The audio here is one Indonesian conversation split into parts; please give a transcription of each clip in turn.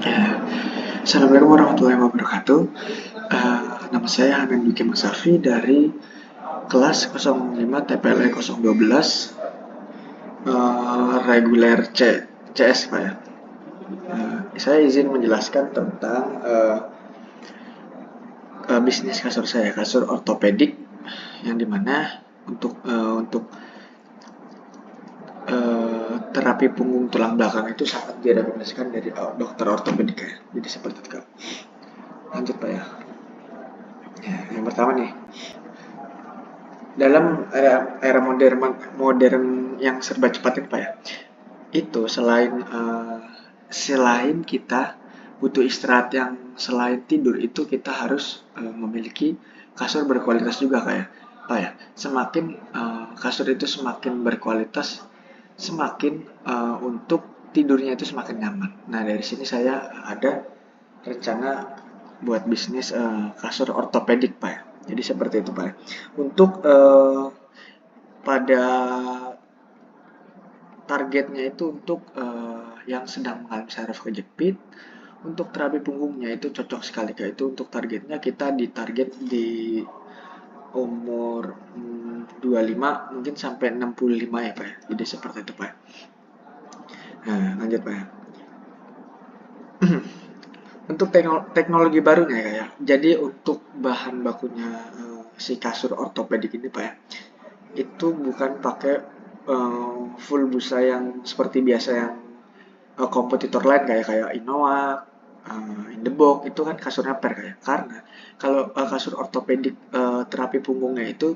Ya, Assalamualaikum warahmatullahi wabarakatuh. Nama saya Hanan Duki Masafi dari kelas 05 TPLE 012 reguler CS Pak ya. Saya izin menjelaskan tentang bisnis kasur saya, kasur ortopedik yang dimana untuk terapi punggung tulang belakang itu sangat direkomendasikan dari dokter ortopedik ya. Jadi seperti itu Kak. Lanjut Pak ya. Yang pertama nih, dalam era modern yang serba cepat ini Pak ya, itu selain kita butuh istirahat yang selain tidur itu kita harus memiliki kasur berkualitas juga kayak Pak ya. Semakin kasur itu semakin berkualitas, semakin untuk tidurnya itu semakin nyaman. Nah dari sini saya ada rencana buat bisnis kasur ortopedik Pak ya. Jadi seperti itu Pak ya. Untuk pada targetnya itu untuk yang sedang mengalami saraf kejepit, untuk terapi punggungnya itu cocok sekali Kak. Itu untuk targetnya kita ditarget di umur 25 mungkin sampai 65 ya Pak ya. Jadi seperti itu Pak. Nah, lanjut Pak ya. Untuk teknologi barunya ya Kak ya. Jadi untuk bahan bakunya si kasur ortopedik ini Pak ya, itu bukan pakai full busa yang seperti biasa yang kompetitor lain kayak Innova, Indebox itu kan kasurnya per kayak. Karena kalau kasur ortopedik terapi punggungnya itu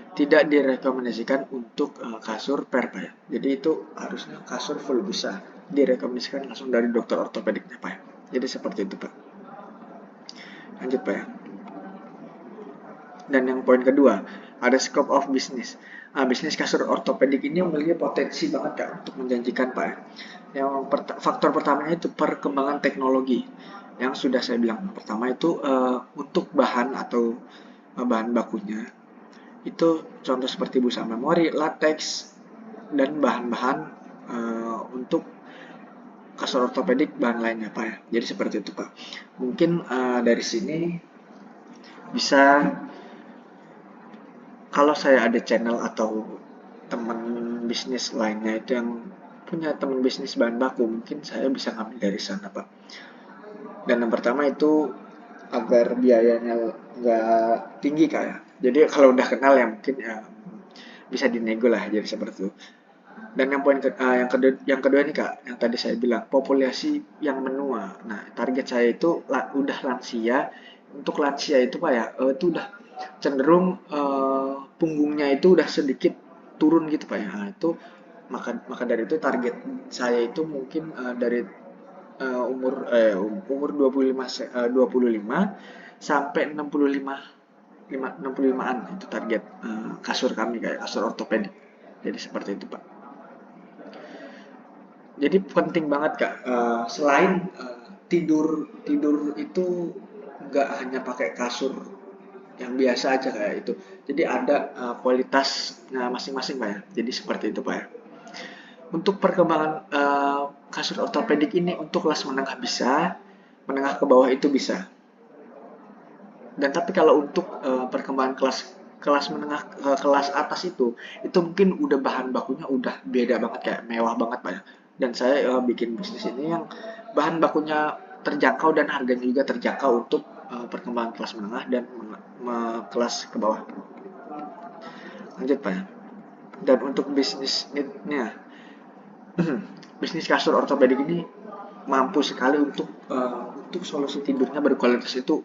tidak direkomendasikan untuk kasur per Pak ya. Jadi itu harusnya kasur full busa. Direkomendasikan langsung dari dokter ortopediknya Pak ya. Jadi seperti itu Pak. Lanjut Pak ya. Dan yang poin kedua, ada scope of business. Bisnis kasur ortopedik ini memiliki potensi banget Kak untuk menjanjikan Pak ya. Yang faktor pertamanya itu perkembangan teknologi. Yang sudah saya bilang pertama itu untuk bahan atau bahan bakunya itu contoh seperti busa memori, latex, dan bahan-bahan untuk kasur ortopedik bahan lainnya Pak ya. Jadi seperti itu Pak. Mungkin dari sini bisa, kalau saya ada channel atau teman bisnis lainnya itu yang punya teman bisnis bahan baku, mungkin saya bisa ngambil dari sana Pak. Dan yang pertama itu agar biayanya nggak tinggi Kak ya. Jadi kalau udah kenal ya mungkin ya bisa dinego lah jadi seperti itu. Dan yang yang kedua ini Kak, yang tadi saya bilang populasi yang menua. Nah, target saya itu udah lansia. Untuk lansia itu Pak ya, itu udah cenderung punggungnya itu udah sedikit turun gitu Pak ya. Nah, itu maka dari itu target saya itu mungkin dari umur 25 sampai 65an itu target kasur kami kayak kasur ortopedik. Jadi seperti itu Pak. Jadi penting banget Kak. Selain tidur tidur itu nggak hanya pakai kasur yang biasa aja kayak itu. Jadi ada kualitasnya masing-masing Pak ya. Jadi seperti itu Pak ya. Untuk perkembangan kasur ortopedik ini untuk kelas menengah bisa, menengah ke bawah itu bisa. Dan tapi kalau untuk perkembangan kelas kelas menengah ke kelas atas itu mungkin udah bahan bakunya udah beda banget kayak mewah banget Pak ya. Dan saya bikin bisnis ini yang bahan bakunya terjangkau dan harganya juga terjangkau untuk perkembangan kelas menengah dan kelas ke bawah. Lanjut Pak ya. Dan untuk bisnisnya, bisnis kasur ortopedik ini mampu sekali untuk solusi tidurnya berkualitas itu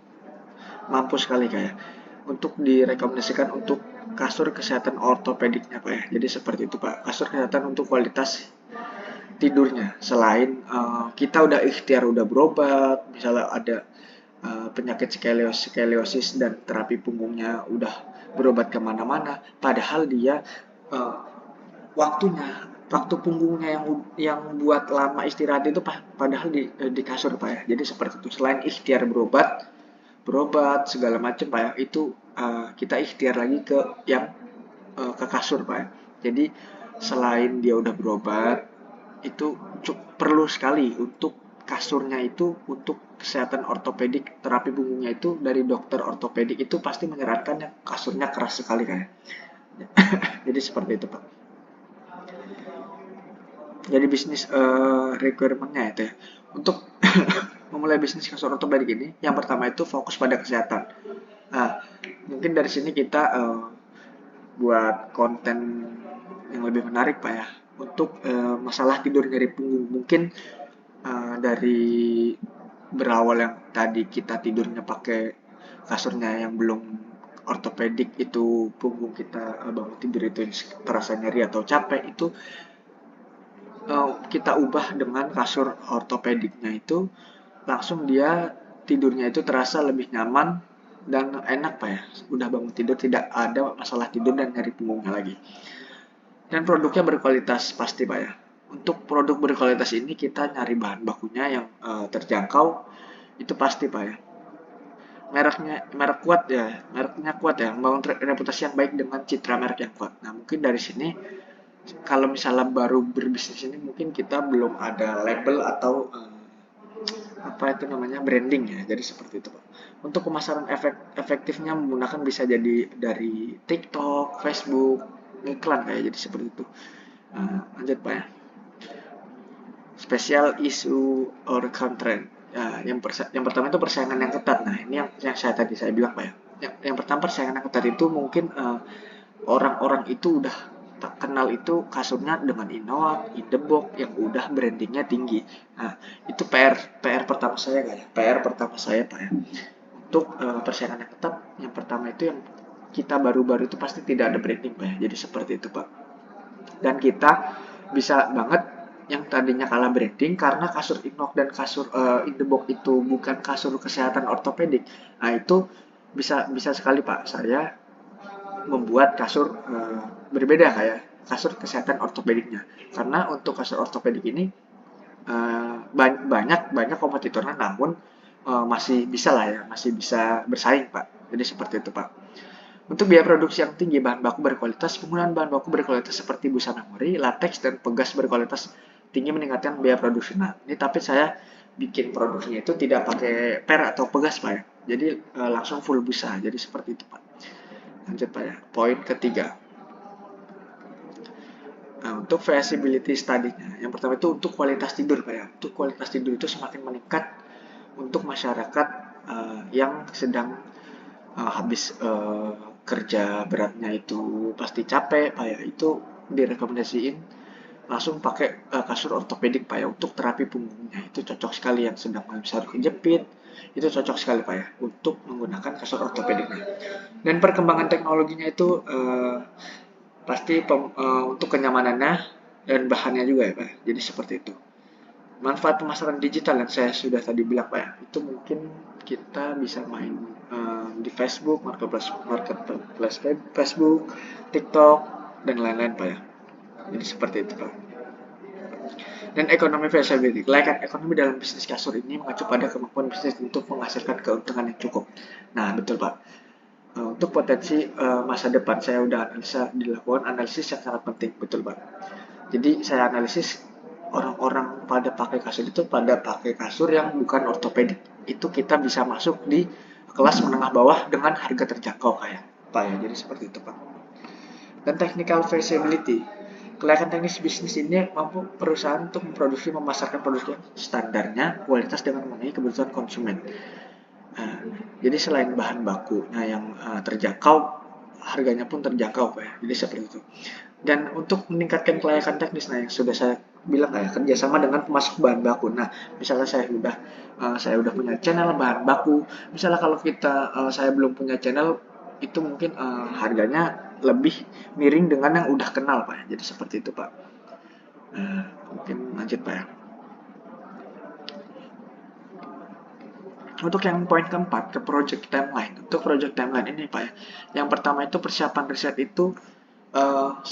mampu sekali kayak untuk direkomendasikan untuk kasur kesehatan ortopediknya Pak ya. Jadi seperti itu Pak. Kasur kesehatan untuk kualitas tidurnya. Selain kita udah ikhtiar udah berobat, misalnya ada penyakit skoliosis dan terapi punggungnya udah berobat kemana-mana, padahal dia uh, waktu punggungnya yang buat lama istirahat itu padahal di kasur Pak ya. Jadi seperti itu. Selain ikhtiar berobat segala macam Pak ya, itu kita ikhtiar lagi ke yang ke kasur Pak ya. Jadi selain dia udah berobat, itu perlu sekali untuk kasurnya itu untuk kesehatan ortopedik, terapi punggungnya itu dari dokter ortopedik itu pasti menyarankan yang kasurnya keras sekali kayak. Jadi seperti itu Pak. Jadi bisnis requirementnya itu ya. Untuk memulai bisnis kasur ortopedik ini, yang pertama itu fokus pada kesehatan. Nah, mungkin dari sini kita buat konten yang lebih menarik Pak ya. Untuk masalah tidur nyeri punggung, mungkin dari berawal yang tadi kita tidurnya pakai kasurnya yang belum ortopedik, itu punggung kita bangun tidur itu terasa nyeri atau capek, itu kita ubah dengan kasur ortopediknya itu langsung dia tidurnya itu terasa lebih nyaman dan enak Pak ya. Udah bangun tidur tidak ada masalah tidur dan nyeri punggungnya lagi. Dan produknya berkualitas pasti Pak ya. Untuk produk berkualitas ini kita nyari bahan bakunya yang terjangkau, itu pasti Pak ya. Mereknya kuat ya, membangun reputasi yang baik dengan citra merek yang kuat. Nah, mungkin dari sini kalau misalnya baru berbisnis ini mungkin kita belum ada label atau apa itu namanya branding ya. Jadi seperti itu Pak. Untuk pemasaran efektifnya menggunakan bisa jadi dari TikTok, Facebook, iklan kayak jadi seperti itu. Lanjut Pak ya. Special issue or content. Ya, yang pertama itu persaingan yang ketat. Nah, ini yang saya bilang Pak ya. Yang pertama persaingan yang ketat itu mungkin orang-orang itu udah terkenal itu kasurnya dengan Innowat, Indebox yang udah brandingnya tinggi. Nah, itu PR pertama saya kayak PR pertama saya Pak ya. Untuk persaingan yang ketat, yang pertama itu yang kita baru-baru itu pasti tidak ada branding Pak ya. Jadi seperti itu Pak. Dan kita bisa banget yang tadinya kalah branding karena kasur Innok dan kasur Indebox itu bukan kasur kesehatan ortopedik. Nah, itu bisa sekali Pak saya membuat kasur berbeda kayak kasur kesehatan ortopediknya. Karena untuk kasur ortopedik ini banyak kompetitornya, namun masih bisa lah ya, masih bisa bersaing Pak. Jadi seperti itu Pak. Untuk biaya produksi yang tinggi, bahan baku berkualitas, penggunaan bahan baku berkualitas seperti busa memori, latex, dan pegas berkualitas tinggi meningkatkan biaya produksi. Nah, ini tapi saya bikin produksinya itu tidak pakai per atau pegas Pak ya. Jadi langsung full busa. Jadi seperti itu Pak. Lanjut Pak ya. Poin ketiga. Nah, untuk feasibility study-nya, yang pertama itu untuk kualitas tidur Pak ya. Untuk kualitas tidur itu semakin meningkat untuk masyarakat yang sedang habis kerja beratnya itu pasti capek Pak ya. Itu direkomendasiin langsung pakai kasur ortopedik Pak ya untuk terapi punggungnya. Itu cocok sekali yang sedang harus kejepit. Itu cocok sekali Pak ya untuk menggunakan kasur ortopediknya. Dan perkembangan teknologinya itu pasti untuk kenyamanannya dan bahannya juga ya Pak. Jadi seperti itu. Manfaat pemasaran digital yang saya sudah tadi bilang Pak ya, itu mungkin kita bisa main di Facebook, marketplace Facebook, TikTok, dan lain-lain Pak ya. Jadi seperti itu Pak. Dan ekonomi feasibility. Kelayakan ekonomi dalam bisnis kasur ini mengacu pada kemampuan bisnis untuk menghasilkan keuntungan yang cukup. Nah, betul Pak. Untuk potensi masa depan saya udah dilakukan analisis yang sangat penting, betul Pak. Jadi saya analisis orang-orang pada pakai kasur itu pada pakai kasur yang bukan ortopedik. Itu kita bisa masuk di kelas menengah bawah dengan harga terjangkau kayak Pak ya. Jadi seperti itu Pak. Dan technical feasibility. Kelayakan teknis bisnis ini mampu perusahaan untuk memproduksi memasarkan produk yang standarnya kualitas dengan memenuhi kebutuhan konsumen. Nah, jadi selain bahan bakunya yang terjangkau, harganya pun terjangkau Pak ya. Jadi seperti itu. Dan untuk meningkatkan kelayakan teknis, nah yang sudah saya bilang ya, kerjasama dengan pemasok bahan baku. Nah, misalnya saya udah punya channel bahan baku. Misalnya kalau saya belum punya channel, itu mungkin harganya lebih miring dengan yang udah kenal Pak. Jadi seperti itu Pak. Mungkin lanjut Pak ya. Untuk yang poin keempat, ke project timeline. Untuk project timeline ini Pak ya, yang pertama itu persiapan riset itu 1-2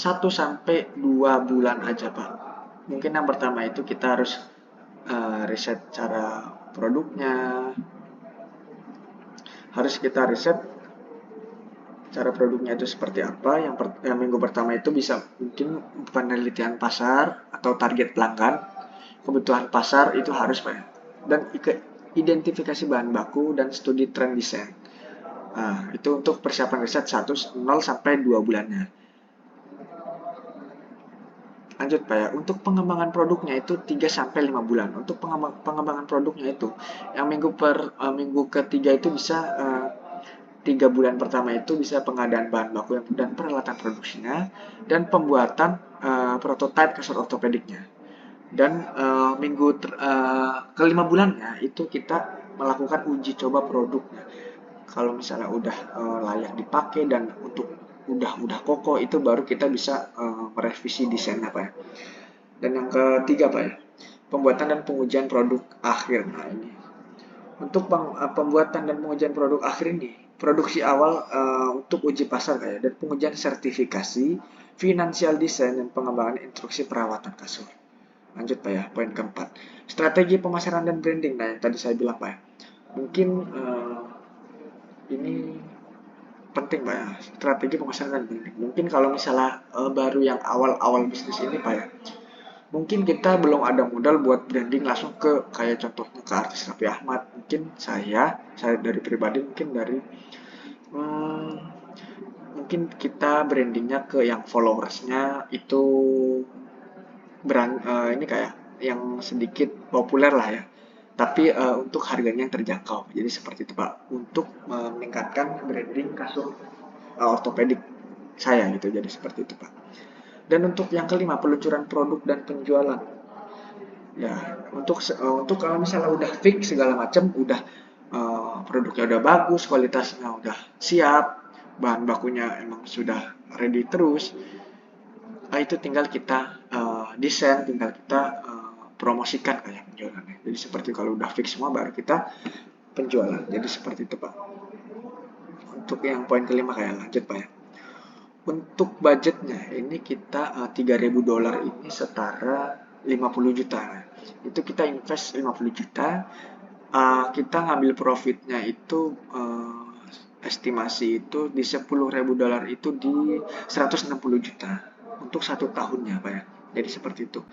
bulan aja Pak. Mungkin yang pertama itu kita harus riset cara produknya, harus kita riset cara produknya itu seperti apa. Yang minggu pertama itu bisa mungkin penelitian pasar atau target pelanggan, kebutuhan pasar itu harus Pak ya. dan identifikasi bahan baku dan studi tren desain. Nah, itu untuk persiapan riset 0 sampai 2 bulannya. Lanjut Pak ya, untuk pengembangan produknya itu 3 sampai 5 bulan. Untuk pengembangan produknya itu yang minggu ketiga itu bisa 3 bulan pertama itu bisa pengadaan bahan baku dan peralatan produksinya dan pembuatan prototipe kasur ortopediknya. Dan kelima bulannya itu kita melakukan uji coba produknya. Kalau misalnya udah layak dipakai dan udah kokoh, itu baru kita bisa merevisi desainnya Pak ya. Dan yang ketiga Pak ya, pembuatan dan pengujian produk akhir. Nah ini untuk pembuatan dan pengujian produk akhir ini, produksi awal untuk uji pasar kayak dan pengujian sertifikasi, finansial design dan pengembangan instruksi perawatan kasur. Lanjut Pak ya, poin keempat. Strategi pemasaran dan branding. Nah yang tadi saya bilang Pak ya, mungkin ini penting Pak ya, strategi pemasaran dan branding. Mungkin kalau misalnya baru yang awal-awal bisnis ini Pak ya, mungkin kita belum ada modal buat branding langsung ke kayak contohnya ke artis Raffi Ahmad. Mungkin saya dari pribadi hmm, mungkin kita brandingnya ke yang followersnya itu ini kayak yang sedikit populer lah ya. Tapi untuk harganya yang terjangkau. Jadi seperti itu Pak. Untuk meningkatkan branding kasur ortopedik saya gitu. Jadi seperti itu Pak. Dan untuk yang kelima, peluncuran produk dan penjualan. Ya, untuk kalau misalnya udah fix segala macam, udah produknya udah bagus, kualitasnya udah siap, bahan bakunya emang sudah ready terus, itu tinggal kita desain, tinggal kita promosikan kayak penjualannya. Jadi seperti kalau udah fix semua baru kita penjualan. Jadi seperti itu Pak. Untuk yang poin kelima kayak lanjut Pak ya. Untuk budgetnya ini kita $3.000 ini setara 50 juta. Itu kita invest 50 juta, kita ngambil profitnya itu estimasi itu di $10.000 itu di 160 juta untuk 1 tahunnya Pak ya. Jadi seperti itu.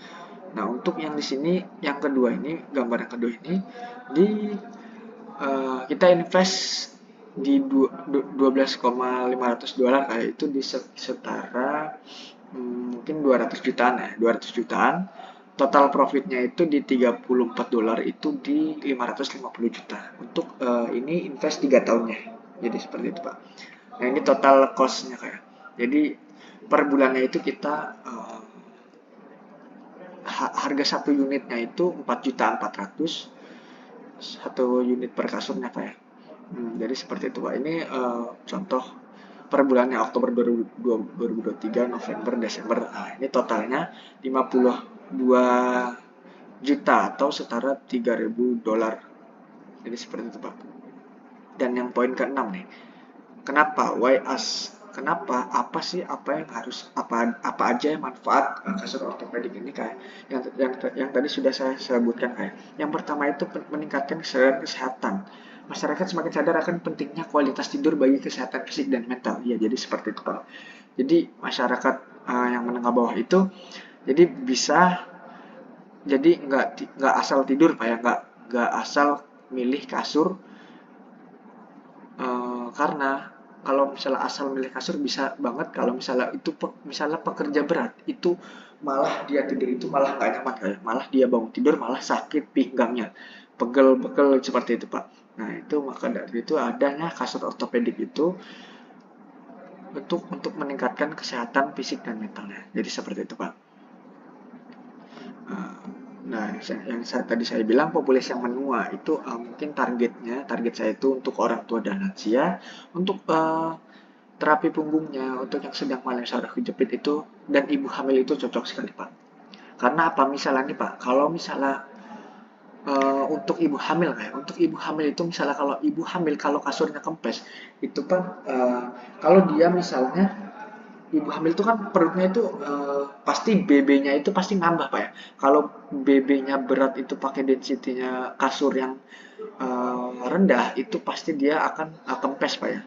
Nah untuk yang di sini yang kedua ini, gambar yang kedua ini di kita invest di $12.500 kayak itu di setara mungkin 200 jutaan ya, 200 jutaan. Total profitnya itu di $34 itu di 550 juta. Untuk ini invest 3 tahunnya. Jadi seperti itu Pak. Nah ini total cost-nya kayak. Jadi per bulannya itu kita harga satu unitnya itu 4.400.000 satu unit per kasurnya Pak ya. Jadi seperti itu Pak. Ini contoh per bulannya Oktober 2023, November, Desember. Nah, ini totalnya 52 juta atau setara $3.000. Jadi seperti itu Pak. Dan yang poin ke-6 nih. Kenapa? Why us? Kenapa? Apa sih apa aja yang manfaat kasur ortopedik ini kayak yang tadi sudah saya sebutkan kayak. Yang pertama itu meningkatkan kesehatan. Masyarakat semakin sadar akan pentingnya kualitas tidur bagi kesehatan fisik dan mental. Ya, jadi seperti itu Pak. Jadi masyarakat yang menengah bawah itu jadi bisa jadi nggak asal tidur Pak ya, nggak asal milih kasur karena kalau misalnya asal milih kasur bisa banget kalau misalnya pekerja berat itu malah dia tidur itu malah nggak nyaman kayak malah dia bangun tidur malah sakit pinggangnya pegel-pegel seperti itu Pak. Nah itu maka dari itu adanya kasur ortopedik itu untuk meningkatkan kesehatan fisik dan mentalnya. Jadi seperti itu Pak. Nah, yang tadi saya bilang populasi yang menua itu mungkin target saya itu untuk orang tua dan lansia, untuk terapi punggungnya, untuk yang sedang malam saraf kejepit itu dan ibu hamil itu cocok sekali Pak. Karena apa misalnya nih Pak, kalau misalnya untuk ibu hamil untuk ibu hamil itu misalnya kalau kasurnya kempes itu Pak, kalau dia misalnya ibu hamil itu kan perutnya itu pasti BB-nya itu pasti nambah Pak ya. Kalau BB-nya berat itu pakai density-nya kasur yang rendah itu pasti dia akan kempes Pak ya.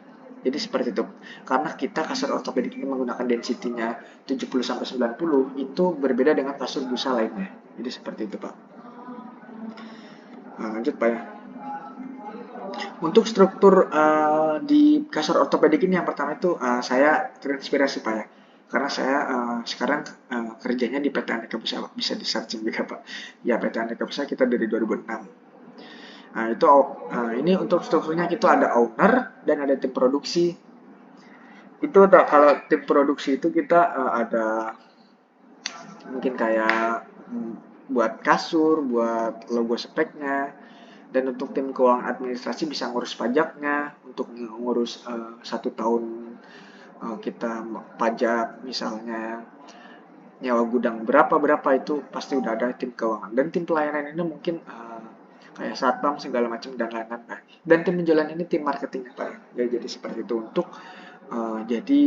Jadi seperti itu. Karena kita kasur ortopedik ini menggunakan density-nya 70 sampai 90 itu berbeda dengan kasur busa lainnya. Jadi seperti itu Pak. Lanjut Pak ya. Untuk struktur di kasur ortopedik ini yang pertama itu saya terinspirasi Pak ya. Karena saya sekarang kerjanya di PT Andika Pusat, bisa di searching juga Pak. Ya PT Andika Pusat kita dari 2006. Nah itu ini untuk strukturnya itu ada owner dan ada tim produksi. Itu kalau tim produksi itu kita ada mungkin kayak buat kasur, buat logo speknya, dan untuk tim keuangan administrasi bisa ngurus pajaknya, untuk ngurus 1 tahun kita pajak misalnya nyawa gudang berapa itu pasti udah ada tim keuangan, dan tim pelayanan ini mungkin kayak satpam segala macam dan lain-lain Pak. Dan tim penjualan ini tim marketingnya Pak ya, jadi seperti itu untuk jadi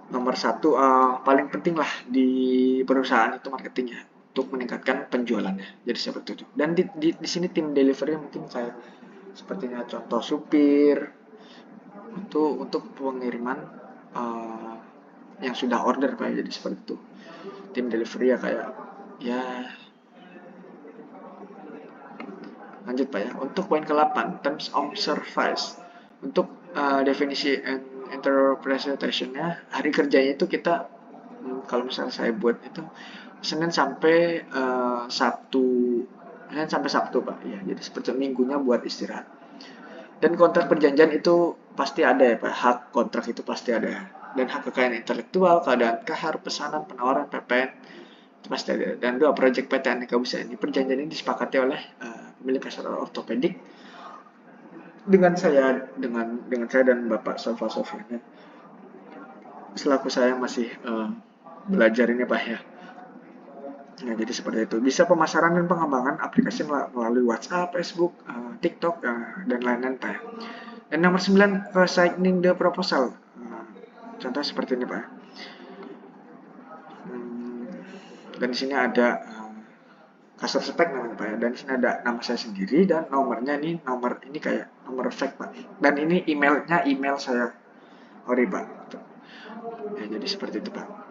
nomor satu paling penting lah di perusahaan itu marketingnya untuk meningkatkan penjualannya. Jadi seperti itu. Dan di sini tim delivery mungkin saya sepertinya contoh supir itu untuk pengiriman uh, yang sudah order Pak. Jadi seperti itu. Tim delivery ya kayak ya lanjut Pak ya. Untuk poin ke-8, terms of service. Untuk definisi and interpretation-nya, hari kerjanya itu kita kalau misalnya saya buat itu Senin sampai Sabtu, Senin sampai Sabtu Pak. Ya, jadi seperti minggunya buat istirahat. Dan kontrak perjanjian itu pasti ada ya Pak. Hak kontrak itu pasti ada. Dan hak kekayaan intelektual, keadaan kahar, pesanan, penawaran, PPN itu pasti ada. Dan dua proyek PT Aneka Busa ini perjanjian ini disepakati oleh pemilik kasar ortopedik dengan saya dan Bapak Sofa Sofian selaku saya masih belajar ini Pak ya. Nah, jadi seperti itu. Bisa pemasaran dan pengembangan aplikasi melalui WhatsApp, Facebook, TikTok, dan lain-lain Pak ya. Dan nomor 9, signing the proposal. Contoh seperti ini Pak. Dan di sini ada kasur spek namanya Pak ya. Dan di sini ada nama saya sendiri dan nomornya ini nomor ini kayak nomor fake Pak. Dan ini emailnya email saya. Ori Pak. Ya, jadi seperti itu Pak.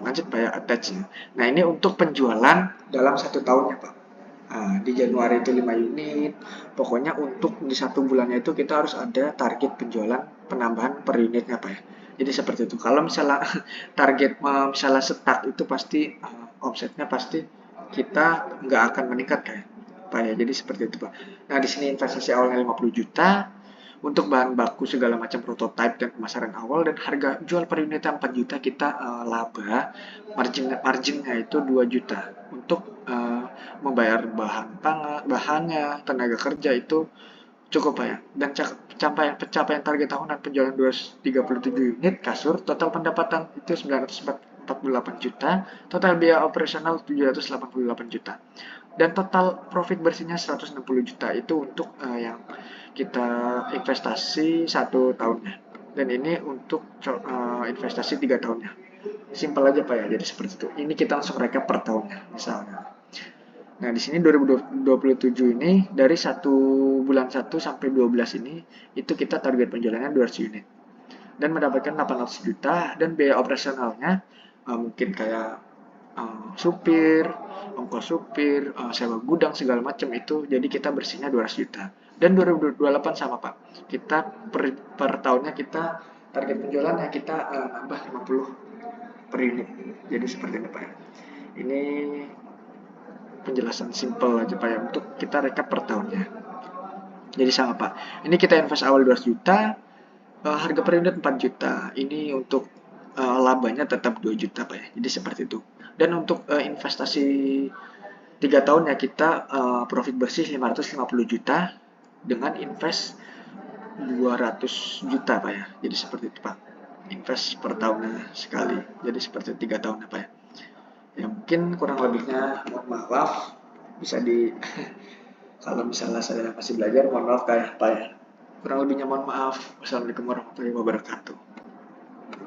Lanjut Pak ya, attach-nya. Nah ini untuk penjualan dalam 1 tahunnya Pak. Di Januari itu 5 unit. Pokoknya untuk di 1 bulannya itu kita harus ada target penjualan penambahan per unitnya Pak ya. Jadi seperti itu. Kalau misalnya target misalnya stuck itu pasti omsetnya pasti kita nggak akan meningkat kayak Pak ya. Jadi seperti itu Pak. Nah di sini investasi awalnya 50 juta untuk bahan baku segala macam prototipe dan pemasaran awal, dan harga jual per unitnya 4 juta kita laba, marginnya itu 2 juta untuk membayar bahannya, tenaga kerja itu cukup Pak ya. Dan pencapaian target tahunan penjualan 237 unit kasur, total pendapatan itu 948 juta, total biaya operasional 788 juta. Dan total profit bersihnya 160 juta itu untuk yang kita investasi 1 tahunnya. Dan ini untuk investasi 3 tahunnya. Simpel aja Pak ya, jadi seperti itu. Ini kita langsung recap per tahunnya misalnya. Nah, di sini 2027 ini dari 1 bulan 1 sampai 12 ini itu kita target penjualannya 200 unit dan mendapatkan 800 juta, dan biaya operasionalnya mungkin kayak supir, ongkos supir, sewa gudang segala macam itu, jadi kita bersihnya 200 juta. Dan 2028 sama Pak. Kita per tahunnya kita target penjualannya kita nambah 50 per unit. Jadi seperti ini Pak. Ini penjelasan simple aja Pak ya untuk kita rekap per tahunnya. Jadi sama Pak. Ini kita invest awal 200 juta, harga per unit 4 juta. Ini untuk labanya tetap 2 juta Pak ya. Jadi seperti itu. Dan untuk investasi 3 tahun ya kita profit bersih 550 juta dengan invest 200 juta Pak ya. Jadi seperti itu Pak. Invest per tahunnya sekali. Jadi seperti 3 tahun Pak ya. Ya mungkin kurang lebihnya mohon maaf, bisa di kalau misalnya saya masih belajar mohon maaf kayak Pak ya. Kurang lebihnya mohon maaf. Wassalamualaikum warahmatullahi wabarakatuh.